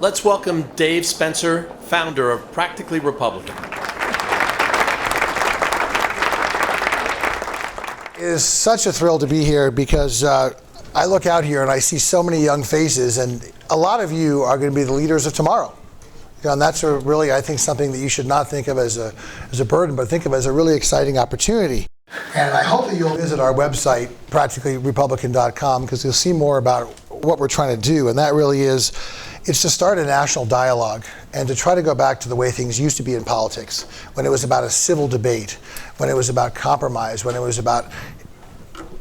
Let's welcome Dave Spencer, founder of Practically Republican. It is such a thrill to be here because I look out here and I see so many young faces, and a lot of you are going to be the leaders of tomorrow. And that's really, I think, something that you should not think of as a burden, but think of as a really exciting opportunity. And I hope that you'll visit our website, practicallyrepublican.com, because you'll see more about what we're trying to do. And that really is, it's to start a national dialogue and to try to go back to the way things used to be in politics, when it was about a civil debate, when it was about compromise, when it was about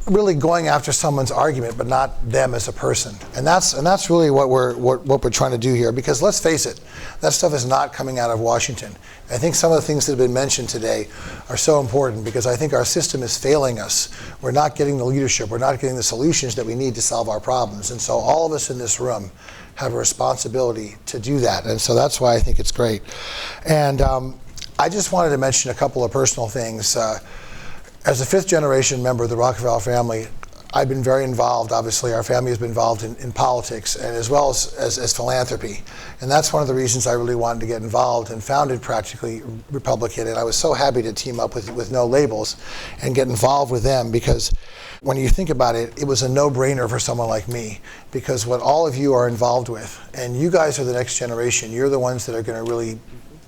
really going after someone's argument, but not them as a person. And that's really what we're trying to do here, because let's face it, that stuff is not coming out of Washington. I think some of the things that have been mentioned today are so important because I think our system is failing us. We're not getting the leadership, we're not getting the solutions that we need to solve our problems. And so all of us in this room have a responsibility to do that. And so that's why I think it's great. And I just wanted to mention a couple of personal things. As a fifth generation member of the Rockefeller family, I've been very involved. Obviously, our family has been involved in politics and as well as philanthropy. And that's one of the reasons I really wanted to get involved and founded Practically Republican. And I was so happy to team up with No Labels and get involved with them, because when you think about it, it was a no-brainer for someone like me, because what all of you are involved with, and you guys are the next generation, you're the ones that are going to really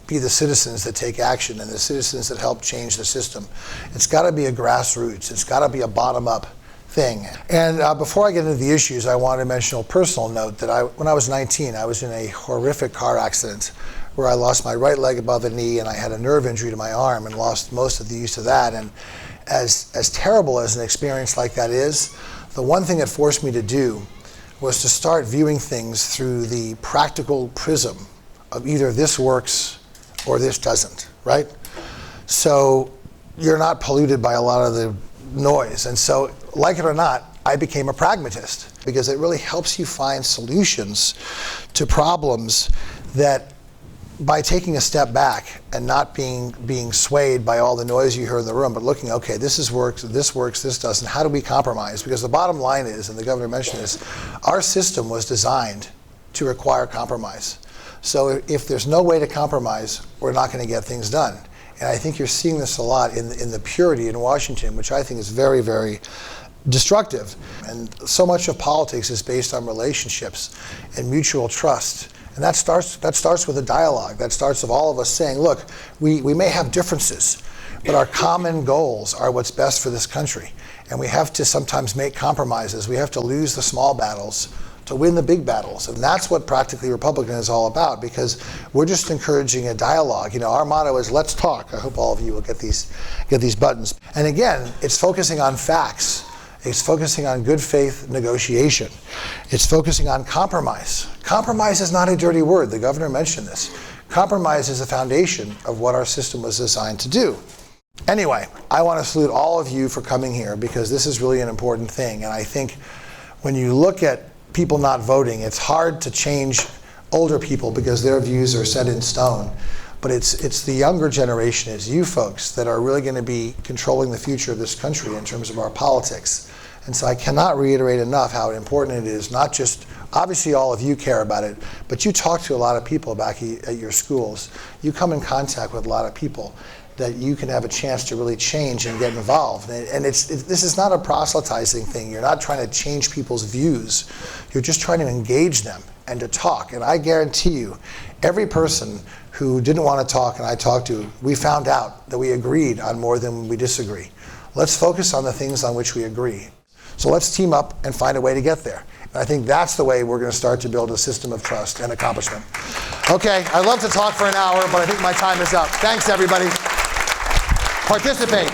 be the citizens that take action and the citizens that help change the system. It's got to be a grassroots. It's got to be a bottom-up thing. And before I get into the issues, I want to mention a personal note that when I was 19, I was in a horrific car accident where I lost my right leg above the knee and I had a nerve injury to my arm and lost most of the use of that. And as terrible as an experience like that is, the one thing it forced me to do was to start viewing things through the practical prism of either this works or this doesn't, right? So you're not polluted by a lot of the noise. And so, like it or not, I became a pragmatist, because it really helps you find solutions to problems that, by taking a step back and not being swayed by all the noise you hear in the room, but looking, okay, this works, this doesn't, how do we compromise? Because the bottom line is, and the governor mentioned this, our system was designed to require compromise. So if there's no way to compromise, we're not going to get things done. And I think you're seeing this a lot in the purity in Washington, which I think is very, very destructive. And so much of politics is based on relationships and mutual trust. And that starts with a dialogue. That starts with all of us saying, look, we may have differences, but our common goals are what's best for this country. And we have to sometimes make compromises. We have to lose the small battles to win the big battles. And that's what Practically Republican is all about, because we're just encouraging a dialogue. You know, our motto is let's talk. I hope all of you will get these buttons. And again, it's focusing on facts. It's focusing on good faith negotiation. It's focusing on compromise. Compromise is not a dirty word. The governor mentioned this. Compromise is the foundation of what our system was designed to do. Anyway, I want to salute all of you for coming here, because this is really an important thing. And I think when you look at people not voting, it's hard to change older people because their views are set in stone. But it's the younger generation, it's you folks, that are really going to be controlling the future of this country in terms of our politics. And so I cannot reiterate enough how important it is, not just, obviously all of you care about it, but you talk to a lot of people back at your schools. You come in contact with a lot of people that you can have a chance to really change and get involved. And this is not a proselytizing thing. You're not trying to change people's views. You're just trying to engage them and to talk. And I guarantee you, every person who didn't want to talk and I talked to, we found out that we agreed on more than we disagree. Let's focus on the things on which we agree. So let's team up and find a way to get there. And I think that's the way we're going to start to build a system of trust and accomplishment. Okay, I'd love to talk for an hour, but I think my time is up. Thanks, everybody. Participate.